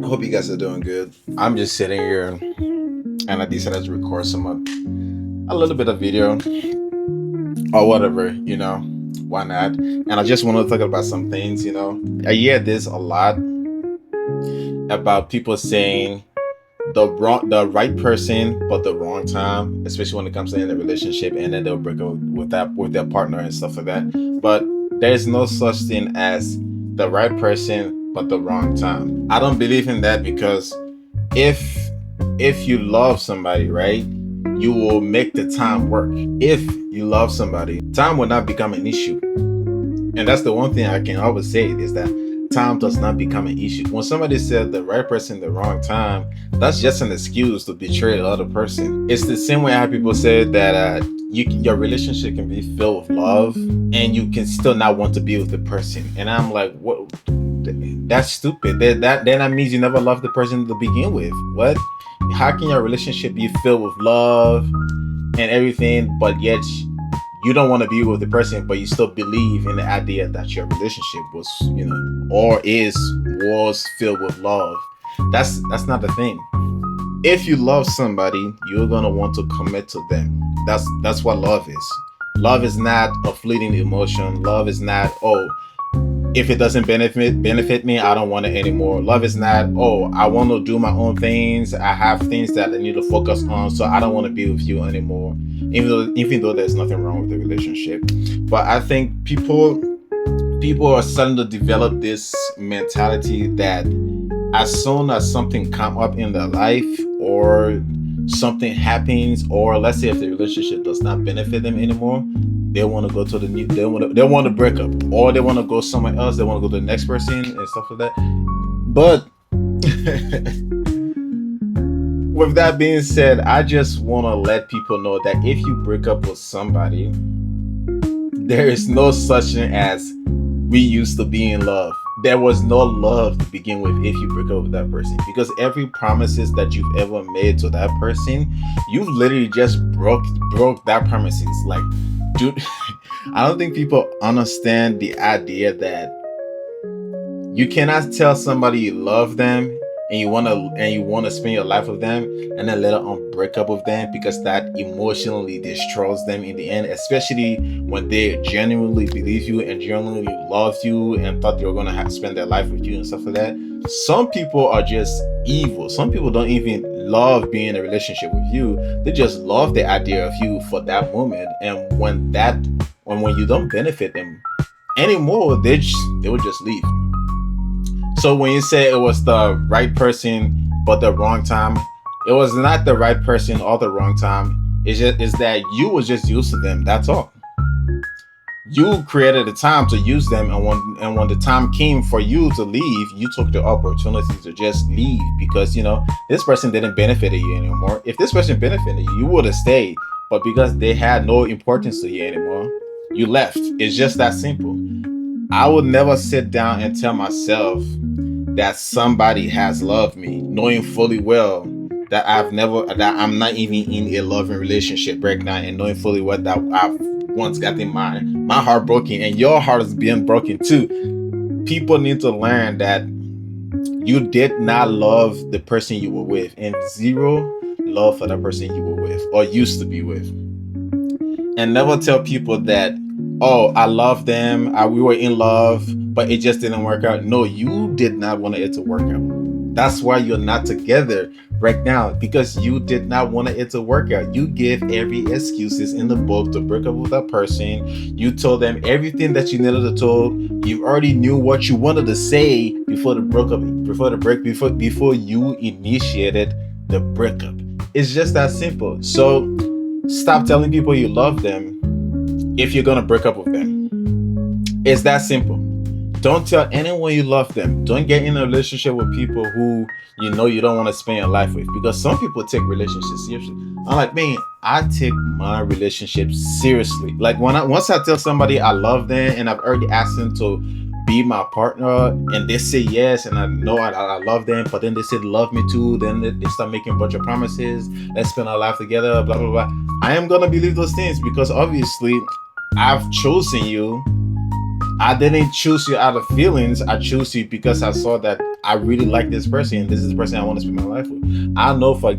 I hope you guys are doing good. I'm just sitting here and I decided to record a little bit of video or whatever, why not? And I just want to talk about some things. I hear this a lot about people saying the right person but the wrong time, especially when it comes to in a relationship, and then they'll break up with their partner and stuff like that. But there's no such thing as the right person but the wrong time. I don't believe in that because if if you love somebody, right, you will make the time work. If you love somebody, time will not become an issue. And that's the one thing I can always say is that time does not become an issue. When somebody said the right person the wrong time, that's just an excuse to betray the other person. It's the same way how people say that your relationship can be filled with love and you can still not want to be with the person. And I'm like, what? That's stupid. That means you never loved the person to begin with. What? How can your relationship be filled with love and everything, but yet you don't want to be with the person, but you still believe in the idea that your relationship was, or was filled with love? That's not the thing. If you love somebody, you're gonna want to commit to them. That's what love is. Love is not a fleeting emotion. Love is not, oh, if it doesn't benefit me, I don't want it anymore. Love is not, oh, I want to do my own things. I have things that I need to focus on, so I don't want to be with you anymore. Even though there's nothing wrong with the relationship. But I think people are starting to develop this mentality that as soon as something come up in their life, or something happens, or let's say if the relationship does not benefit them anymore, they want to go to the new, they want to break up, or they want to go somewhere else, they want to go to the next person and stuff like that. But with that being said, I just want to let people know that if you break up with somebody, there is no such thing as we used to be in love. There was no love to begin with if you break up with that person, because every promises that you've ever made to that person, you've literally just broke that promises. Like, dude, I don't think people understand the idea that you cannot tell somebody you love them and you wanna spend your life with them, and then later on break up with them, because that emotionally destroys them in the end, especially when they genuinely believe you and genuinely love you and thought they were gonna spend their life with you and stuff like that. Some people are just evil. Some people don't even love being in a relationship with you. They just love the idea of you for that moment, and when you don't benefit them anymore, they will just leave. So when you say it was the right person but the wrong time, it was not the right person or the wrong time. It's that you was just used to them. That's all. You created a time to use them, and when the time came for you to leave, you took the opportunity to just leave, because this person didn't benefit you anymore. If this person benefited you, you would have stayed. But because they had no importance to you anymore, you left. It's just that simple. I would never sit down and tell myself that somebody has loved me, knowing fully well that I'm not even in a loving relationship right now, and knowing fully well that I've once gotten my heart broken, and your heart is being broken too. People need to learn that you did not love the person you were with, and zero love for the person you were with or used to be with. And never tell people that, oh, I love them, we were in love, but it just didn't work out. No, you did not want it to work out. That's why you're not together right now, because you did not want it to work out. You gave every excuses in the book to break up with that person. You told them everything that you needed to tell. You already knew what you wanted to say before before you initiated the breakup. It's just that simple. So stop telling people you love them if you're gonna break up with them. It's that simple. Don't tell anyone you love them. Don't get in a relationship with people who you don't want to spend your life with, because some people take relationships seriously. I'm like, man, I take my relationships seriously. Like once I tell somebody I love them and I've already asked them to be my partner, and they say yes, and I know I love them, but then they say love me too, then they start making a bunch of promises. Let's spend our life together, blah blah blah. I am gonna believe those things, because obviously I've chosen you. I didn't choose you out of feelings. I chose you because I saw that I really like this person, and this is the person I want to spend my life with. I know for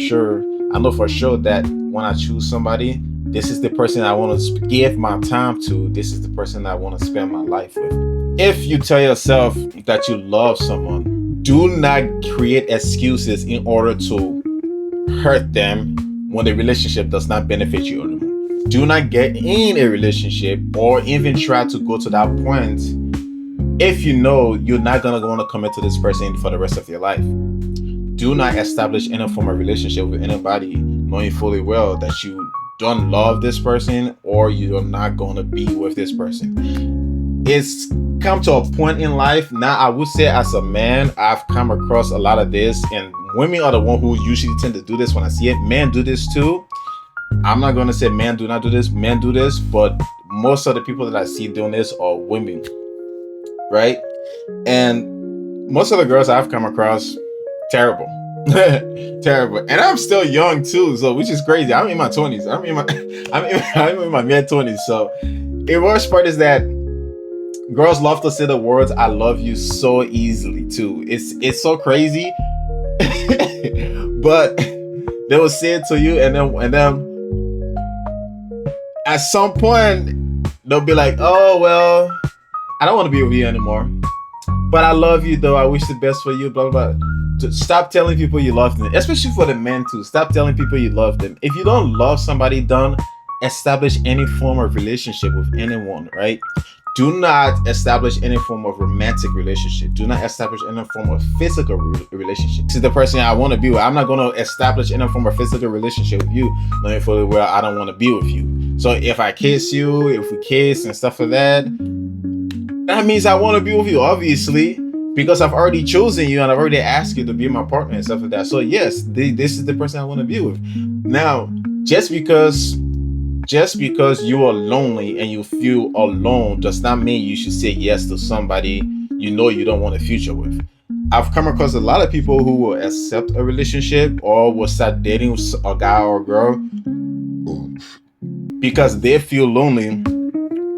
sure. I know for sure that when I choose somebody, this is the person I want to give my time to. This is the person I want to spend my life with. If you tell yourself that you love someone, do not create excuses in order to hurt them when the relationship does not benefit you anymore. Do not get in a relationship or even try to go to that point if you know you're not gonna want to commit to this person for the rest of your life. Do not establish any form of relationship with anybody knowing fully well that you don't love this person or you're not gonna be with this person. It's come to a point in life now. I would say as a man, I've come across a lot of this, and women are the one who usually tend to do this when I see it. Men do this too. I'm not gonna say men do not do this. Men do this, but most of the people that I see doing this are women, right? And most of the girls I've come across, terrible. Terrible. And I'm still young too, so which is crazy. I'm in my 20s. I'm in my mid 20s. So the worst part is that girls love to say the words "I love you" so easily too. It's so crazy. But they will say it to you, and then at some point they'll be like, "Oh well, I don't want to be with you anymore, but I love you though. I wish the best for you." Blah blah blah. Stop telling people you love them, especially for the men too. Stop telling people you love them. If you don't love somebody, don't establish any form of relationship with anyone, right? Do not establish any form of romantic relationship. Do not establish any form of physical relationship. This is the person I want to be with. I'm not going to establish any form of physical relationship with you, knowing fully well I don't want to be with you. So if I kiss you, if we kiss and stuff like that, that means I want to be with you, obviously, because I've already chosen you and I've already asked you to be my partner and stuff like that. So yes, this is the person I want to be with. Now, just because you are lonely and you feel alone does not mean you should say yes to somebody you know you don't want a future with. I've come across a lot of people who will accept a relationship or will start dating a guy or a girl because they feel lonely,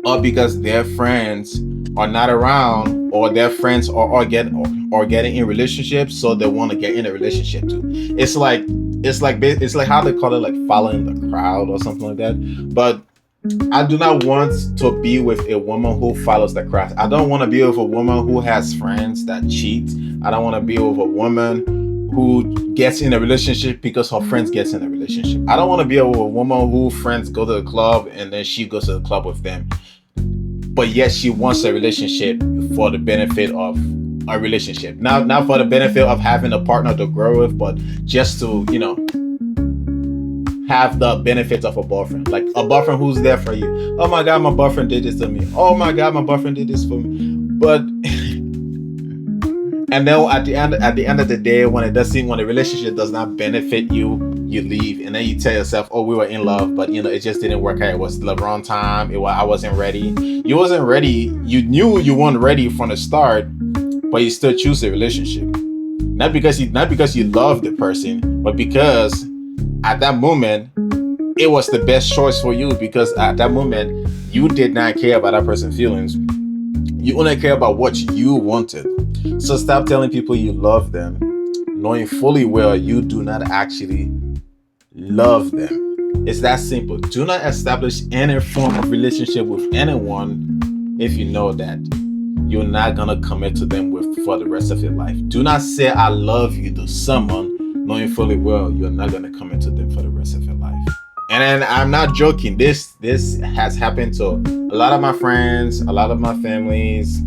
or because their friends are not around, or their friends are getting in relationships, so they want to get in a relationship too. It's like how they call it, like following the crowd or something like that. But I do not want to be with a woman who follows the crowd. I don't want to be with a woman who has friends that cheat. I don't want to be with a woman who gets in a relationship because her friends gets in a relationship. I don't want to be with a woman who friends go to the club and then she goes to the club with them, but yet she wants a relationship for the benefit of a relationship. Not for the benefit of having a partner to grow with, but just to, have the benefits of a boyfriend. Like a boyfriend who's there for you. Oh my God, my boyfriend did this to me. Oh my God, my boyfriend did this for me. But and then at the end of the day, when the relationship does not benefit you, you leave, and then you tell yourself, "Oh, we were in love, but it just didn't work out. It was the wrong time. I wasn't ready." You wasn't ready. You knew you weren't ready from the start, but you still choose a relationship. Not because you love the person, but because at that moment it was the best choice for you. Because at that moment you did not care about that person's feelings. You only care about what you wanted. So stop telling people you love them, knowing fully well you do not actually love them. It's that simple. Do not establish any form of relationship with anyone if you know that you're not gonna commit to them for the rest of your life. Do not say "I love you" to someone knowing fully well you're not gonna commit to them for the rest of your life. And I'm not joking. This has happened to a lot of my friends, a lot of my families.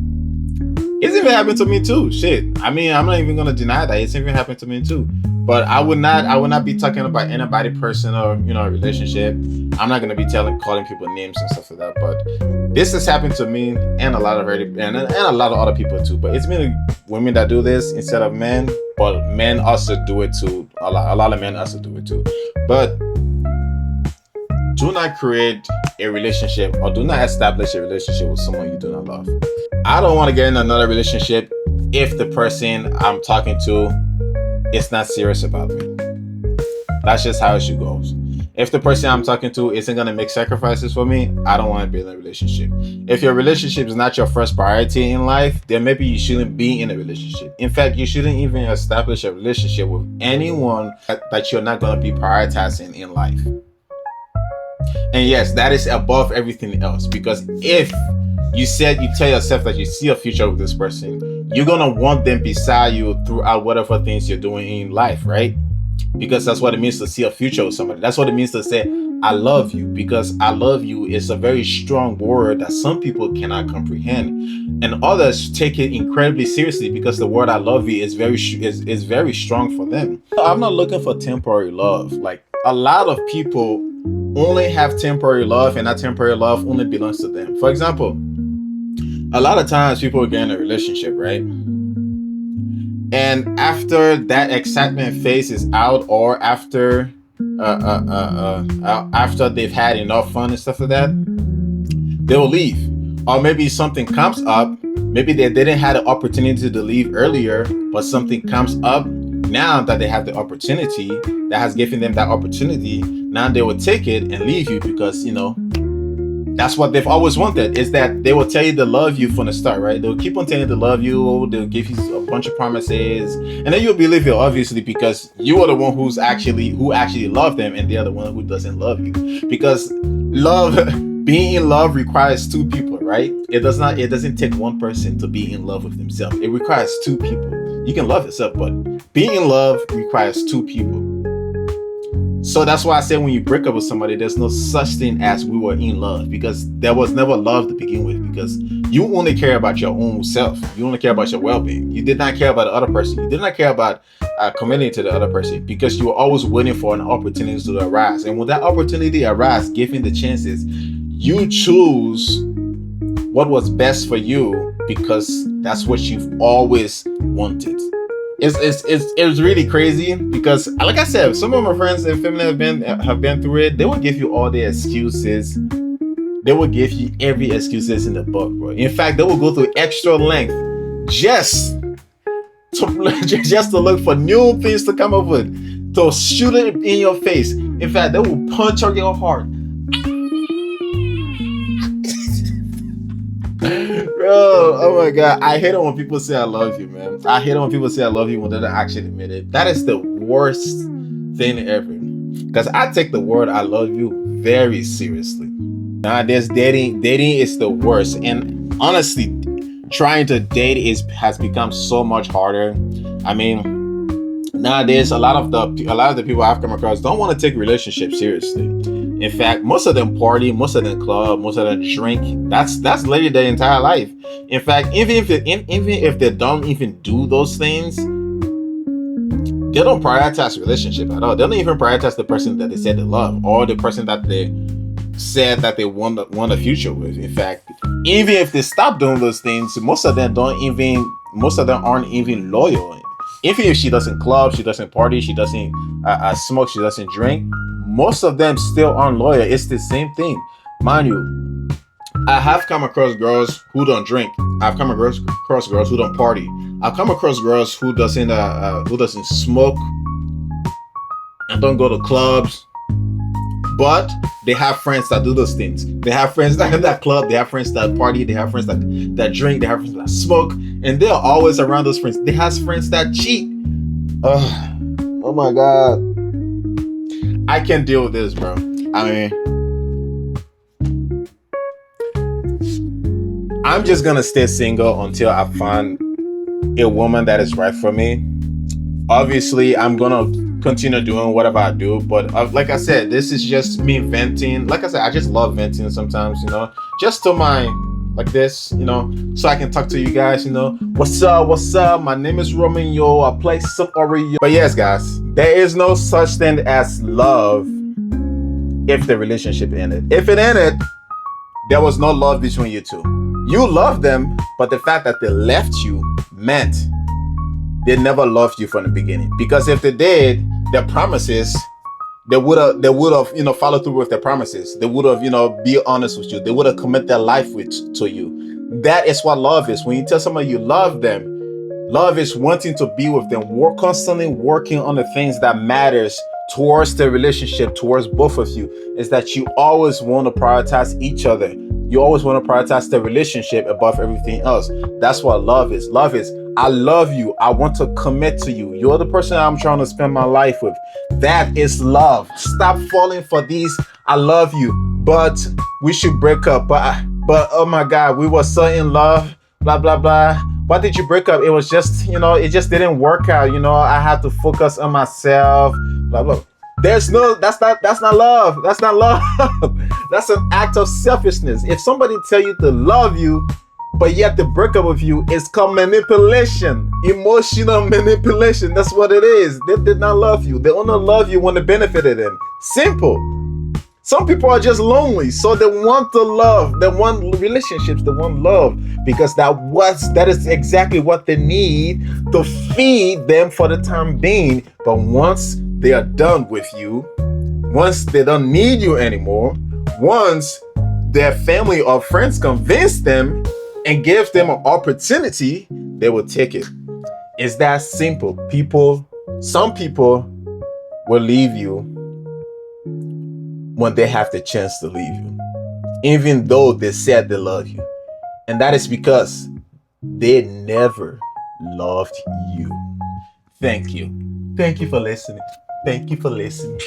It's even happened to me too. Shit. I mean, I'm not even gonna deny that it's even happened to me too. But I would not be talking about anybody personal, relationship. I'm not gonna be calling people names and stuff like that. But this has happened to me and a lot of other people too. But it's mainly women that do this instead of men. But men also do it too. A lot of men also do it too. But do not create a relationship or do not establish a relationship with someone you do not love. I don't want to get in another relationship if the person I'm talking to is not serious about me. That's just how it should go. If the person I'm talking to isn't gonna make sacrifices for me, I don't want to be in a relationship. If your relationship is not your first priority in life, then maybe you shouldn't be in a relationship. In fact, you shouldn't even establish a relationship with anyone that you're not gonna be prioritizing in life. And yes, that is above everything else, because if you tell yourself that you see a future with this person, you're gonna want them beside you throughout whatever things you're doing in life, right? Because that's what it means to see a future with somebody. That's what it means to say I love you, because I love you is a very strong word that some people cannot comprehend, and others take it incredibly seriously because the word I love you is very strong for them. I'm not looking for temporary love. Like, a lot of people only have temporary love, and that temporary love only belongs to them. For example, a lot of times people get in a relationship, right? And after that excitement phase is out, or after they've had enough fun and stuff like that, they will leave. Or maybe something comes up. Maybe they didn't have the opportunity to leave earlier, but something comes up now that they have the opportunity, that has given them that opportunity. Now they will take it and leave you, because that's what they've always wanted, is that they will tell you they love you from the start, right? They'll keep on telling you they love you. They'll give you a bunch of promises, and then you'll believe it, obviously, because you are the one who actually love them, and they're the one who doesn't love you. Because being in love requires two people, right? It doesn't take one person to be in love with themselves. It requires two people. You can love yourself, but being in love requires two people. So that's why I say, when you break up with somebody, there's no such thing as we were in love, because there was never love to begin with, because you only care about your own self. You only care about your well-being. You did not care about the other person. You did not care about committing to the other person, because you were always waiting for an opportunity to arise. And when that opportunity arises, given the chances, you choose what was best for you, because that's what you've always wanted. It's really crazy, because, like I said, some of my friends and family have been through it. They will give you all the excuses. They will give you every excuses in the book, bro. In fact, they will go through extra length just to look for new things to come up with, to shoot it in your face. In fact, they will punch on your heart. Bro, oh my god, I hate it when people say I love you, man. I hate it when people say I love you when they don't actually admit it. That is the worst thing ever, because I take the word I love you very seriously. Nowadays, dating is the worst, and honestly, trying to date has become so much harder. I mean, nowadays, a lot of the people I've come across don't want to take relationships seriously. In fact, most of them party, most of them club, most of them drink. That's literally their entire life. In fact, even if they don't even do those things, they don't prioritize relationship at all. They don't even prioritize the person that they said they love, or the person that they said that they want a future with. In fact, even if they stop doing those things, most of them aren't even loyal. Even if she doesn't club, she doesn't party, she doesn't smoke, she doesn't drink, most of them still aren't loyal. It's the same thing. Mind you, I have come across girls who don't drink. I've come across girls who don't party. I've come across girls who doesn't smoke and don't go to clubs. But they have friends that do those things. They have friends that club. They have friends that party. They have friends that drink. They have friends that smoke. And they're always around those friends. They have friends that cheat. Oh my God. I can't deal with this, bro. I mean, I'm just gonna stay single until I find a woman that is right for me. Obviously, I'm gonna continue doing whatever I do, but like I said, this is just me venting. Like I said, I just love venting sometimes, just to like this, so I can talk to you guys, what's up, my name is Romeo, I play some Oreo. But yes, guys, there is no such thing as love if the relationship ended. If it ended, there was no love between you two. You loved them, but the fact that they left you meant they never loved you from the beginning. Because if they did, their promises, they would have, followed through with their promises. They would have, be honest with you. They would have committed their life to you. That is what love is. When you tell somebody you love them, love is wanting to be with them. We're constantly working on the things that matters towards the relationship, towards both of you, is that you always want to prioritize each other. You always want to prioritize the relationship above everything else. That's what love is. Love is, I love you. I want to commit to you. You're the person I'm trying to spend my life with. That is love. Stop falling for these, I love you, but we should break up. But oh my God, we were so in love, blah, blah, blah. Why did you break up? It was just, it just didn't work out. I had to focus on myself, blah, blah. That's not love. That's not love. That's an act of selfishness. If somebody tell you to love you, but yet the breakup with you, is called manipulation, emotional manipulation. That's what it is. They did not love you. They only love you when it benefited them. Simple. Some people are just lonely, so they want the love, they want relationships, they want love, because that is exactly what they need to feed them for the time being. But once they are done with you, once they don't need you anymore, once their family or friends convince them and give them an opportunity, they will take it. It's that simple. Some people will leave you when they have the chance to leave you, even though they said they love you. And that is because they never loved you. Thank you. Thank you for listening. Thank you for listening.